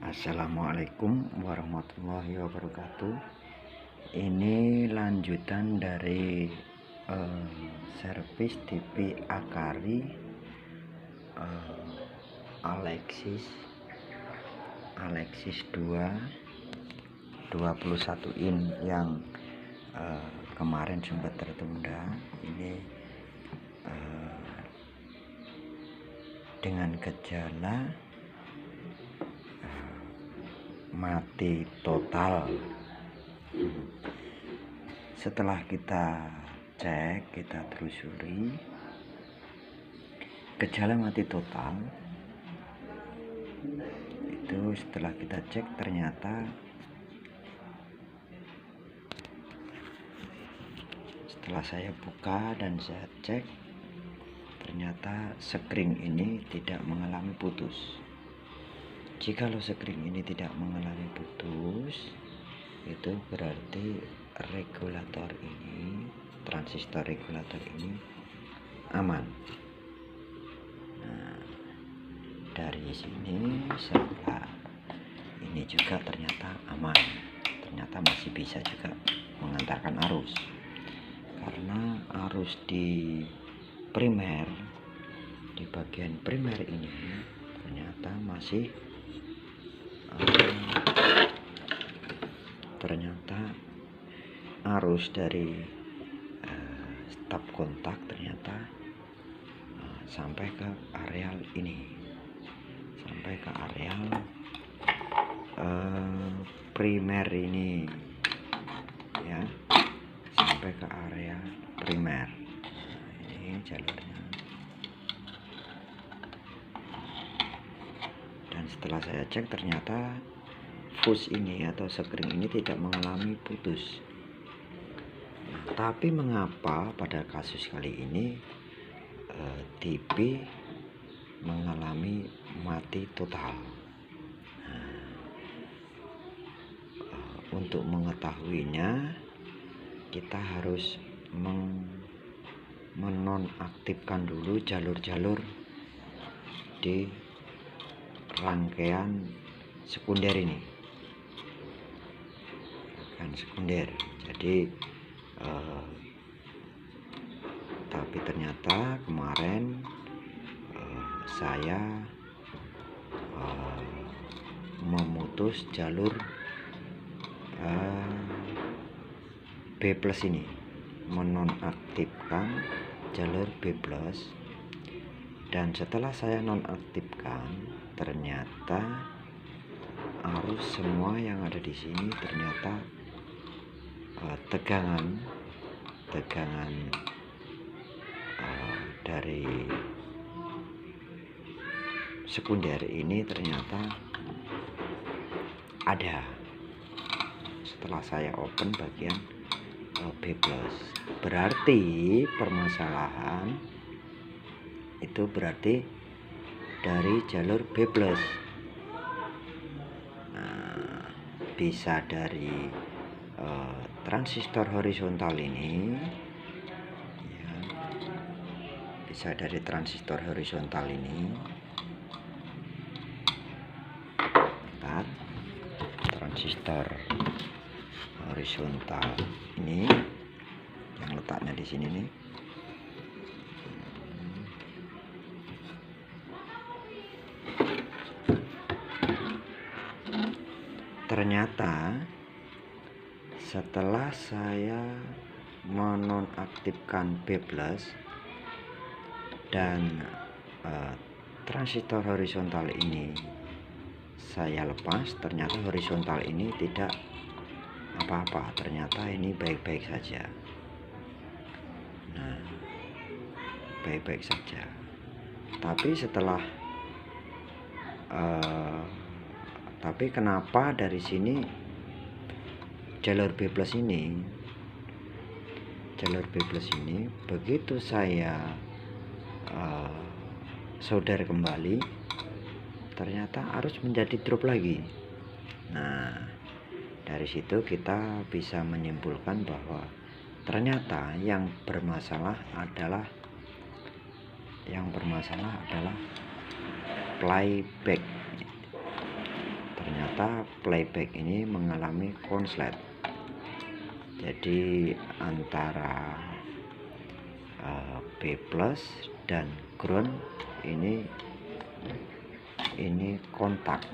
Assalamualaikum warahmatullahi wabarakatuh. Ini lanjutan dari servis TV Akari Alexis 2 21 in yang kemarin sempat tertunda. Ini dengan gejala mati total. Setelah kita cek, kita telusuri, gejala mati total itu setelah kita cek ternyata setelah saya buka dan saya cek, ternyata sekring ini tidak mengalami putus. Jikalau sekring ini tidak mengalami putus, itu berarti regulator ini, transistor regulator ini aman. Nah, dari sini setelah ini juga ternyata aman, ternyata masih bisa juga mengantarkan arus, karena arus di primer, di bagian primer ini ternyata masih ternyata arus dari stop kontak ternyata sampai ke areal ini, sampai ke areal primer ini ya, sampai ke area primer. Nah, ini jalurnya. Dan setelah saya cek ternyata fuse ini atau sekring ini tidak mengalami putus. Nah, tapi mengapa pada kasus kali ini TV mengalami mati total? Nah, untuk mengetahuinya kita harus menonaktifkan dulu jalur-jalur di rangkaian sekunder ini, kan sekunder. Jadi tapi ternyata kemarin saya memutus jalur B+ ini, menonaktifkan jalur B+. Dan setelah saya nonaktifkan, ternyata arus semua yang ada di sini ternyata tegangan dari sekunder ini ternyata ada setelah saya open bagian B+. Berarti permasalahan itu berarti dari jalur B+. Nah, bisa dari transistor horizontal ini ya, bisa dari transistor horizontal ini. Bentar, transistor horizontal ini yang letaknya di sini nih. Ternyata setelah saya menonaktifkan B+ dan transistor horizontal ini saya lepas, ternyata horizontal ini tidak apa-apa, ternyata ini baik-baik saja. Nah, baik-baik saja. Tapi setelah tapi kenapa dari sini jalur B+ ini begitu saya solder kembali, ternyata arus menjadi drop lagi. Nah, dari situ kita bisa menyimpulkan bahwa ternyata yang bermasalah adalah playback. Ternyata ternyata playback ini mengalami konslet. Jadi antara B plus dan ground ini kontak.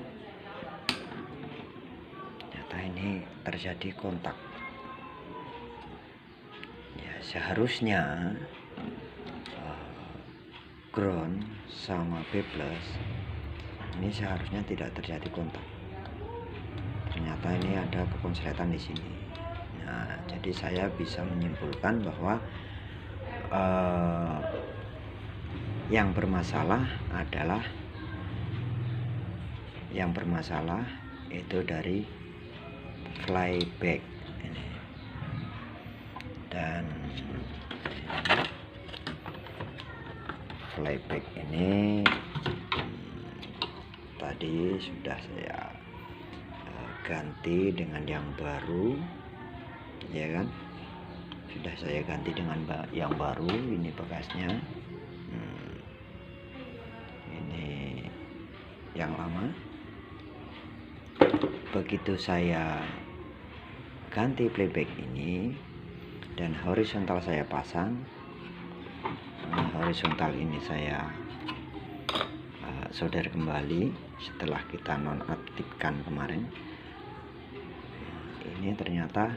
Ternyata ini terjadi kontak. Ya, seharusnya ground sama B plus ini seharusnya tidak terjadi kontak. Ternyata ini ada kekonsletan di sini. Nah, jadi saya bisa menyimpulkan bahwa yang bermasalah itu dari flyback ini. Dan flyback ini tadi sudah saya ganti dengan yang baru, ya kan? Sudah saya ganti dengan yang baru. Ini bekasnya, ini yang lama. Begitu saya ganti playback ini dan horizontal saya pasang, horizontal ini saya solder kembali setelah kita nonaktifkan kemarin. Ini ternyata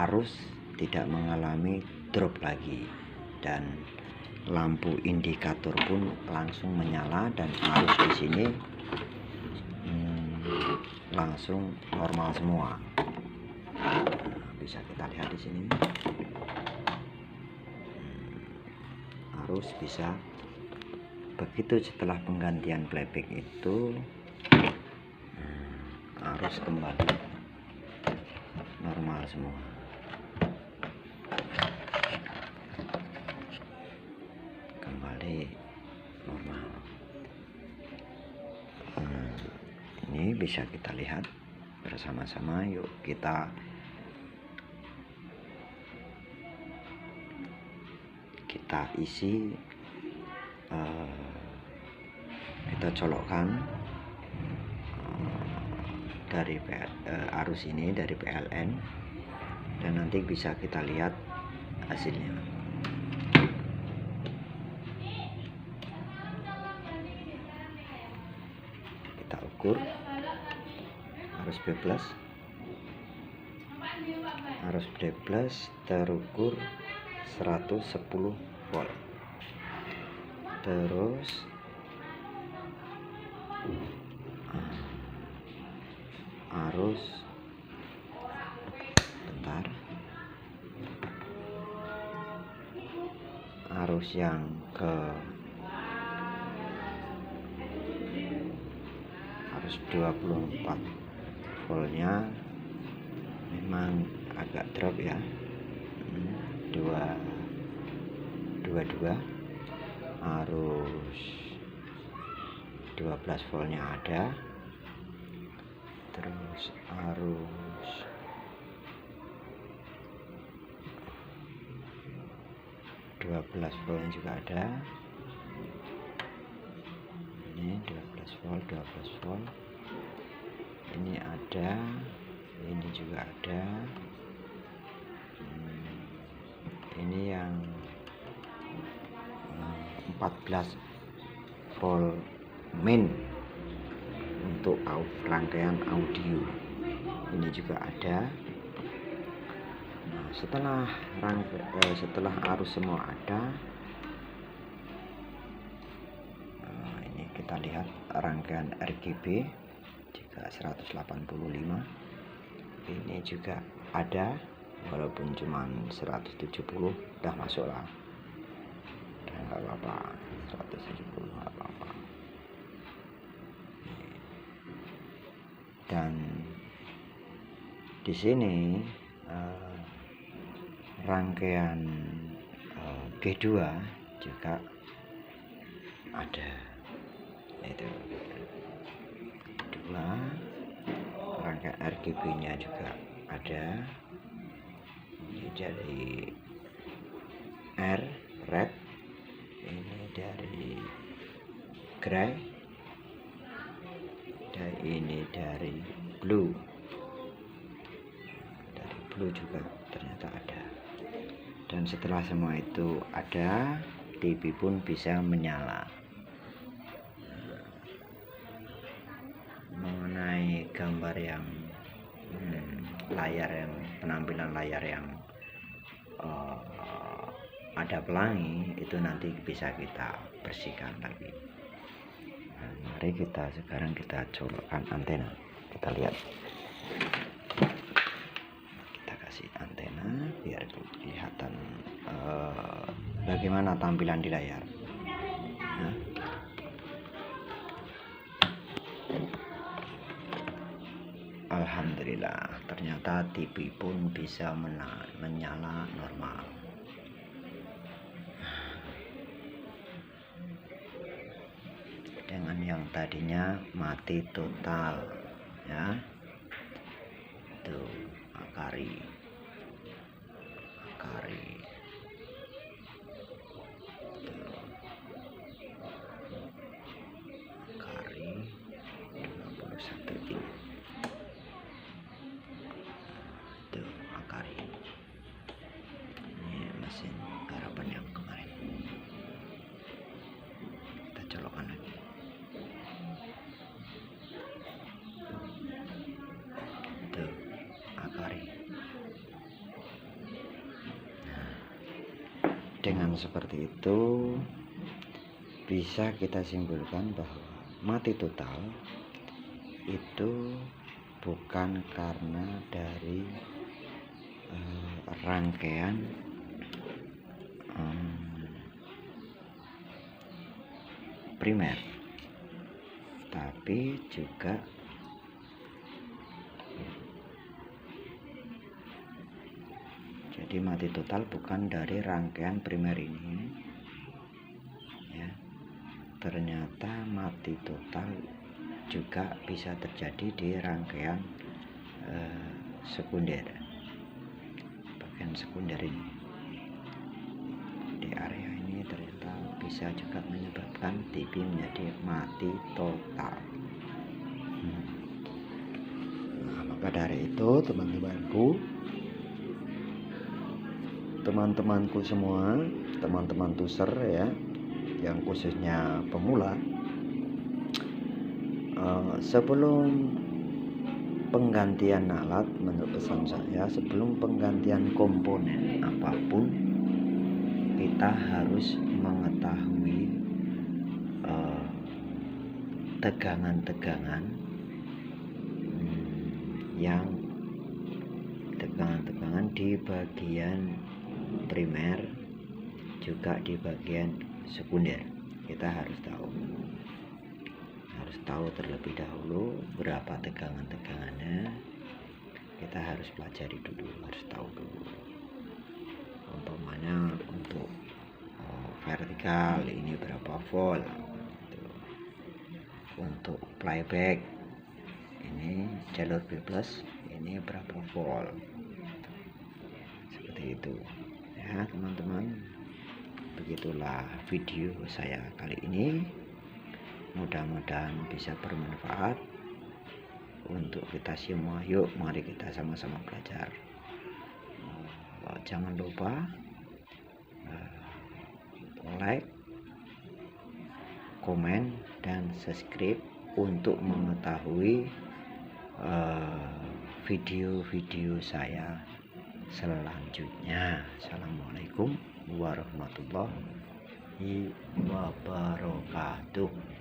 arus tidak mengalami drop lagi, dan lampu indikator pun langsung menyala, dan arus di sini langsung normal semua. Bisa kita lihat di sini, arus bisa begitu setelah penggantian playback itu arus kembali normal semua. Kembali normal. Ini bisa kita lihat bersama-sama. Yuk kita isi, kita colokkan dari arus ini dari PLN, dan nanti bisa kita lihat hasilnya. Kita ukur arus B plus. Arus B plus terukur 110 volt. Terus arus, bentar, arus yang ke arus 24 voltnya memang agak drop ya, 22. Arus 12 voltnya ada, terus arus 12 volt juga ada. Ini 12 volt ini ada, ini juga ada. Ini yang 14 volt main untuk rangkaian audio, ini juga ada. Nah, setelah arus semua ada, ini kita lihat rangkaian RGB juga 185, ini juga ada, walaupun cuman 170 udah masuk lah, dan nggak apa-apa, 170 nggak apa-apa. Dan di sini rangkaian G2 juga ada, itu dua rangkaian RGB nya juga ada. Ini dari red, ini dari gray, ini dari blue juga ternyata ada. Dan setelah semua itu ada, TV pun bisa menyala. Mengenai gambar yang layar yang penampilan layar yang ada pelangi itu nanti bisa kita bersihkan lagi. Nah, mari sekarang kita colokkan antena, kita lihat. Antena biar kelihatan bagaimana tampilan di layar. Nah. Alhamdulillah, ternyata TV pun bisa menyala normal. Dengan yang tadinya mati total, ya. Tuh, Akari. Akari 21 in. Tuh, Akari. Ini mesin harapan yang kemarin. Kita colokkan lagi. Tuh, Akari. Dengan seperti itu bisa kita simpulkan bahwa mati total itu bukan karena dari rangkaian primer, tapi juga jadi mati total bukan dari rangkaian primer ini, ya. Ternyata mati total juga bisa terjadi di rangkaian sekunder, bagian sekunder ini. Di area ini ternyata bisa juga menyebabkan TV menjadi mati total. Nah, maka dari itu teman-temanku semua, teman-teman tuser ya, yang khususnya pemula, sebelum penggantian alat, menurut pesan saya, sebelum penggantian komponen apapun, kita harus mengetahui tegangan-tegangan yang tegangan-tegangan di bagian primer juga di bagian sekunder. Kita harus tahu terlebih dahulu berapa tegangannya. Kita harus pelajari dulu, harus tahu dulu. Umpamanya untuk vertikal ini berapa volt, untuk playback ini jalur B+ ini berapa volt, seperti itu ya teman-teman. Begitulah video saya kali ini, mudah-mudahan bisa bermanfaat untuk kita semua. Yuk mari kita sama-sama belajar. Jangan lupa like, komen, dan subscribe untuk mengetahui video-video saya selanjutnya. Assalamualaikum warahmatullahi wabarakatuh.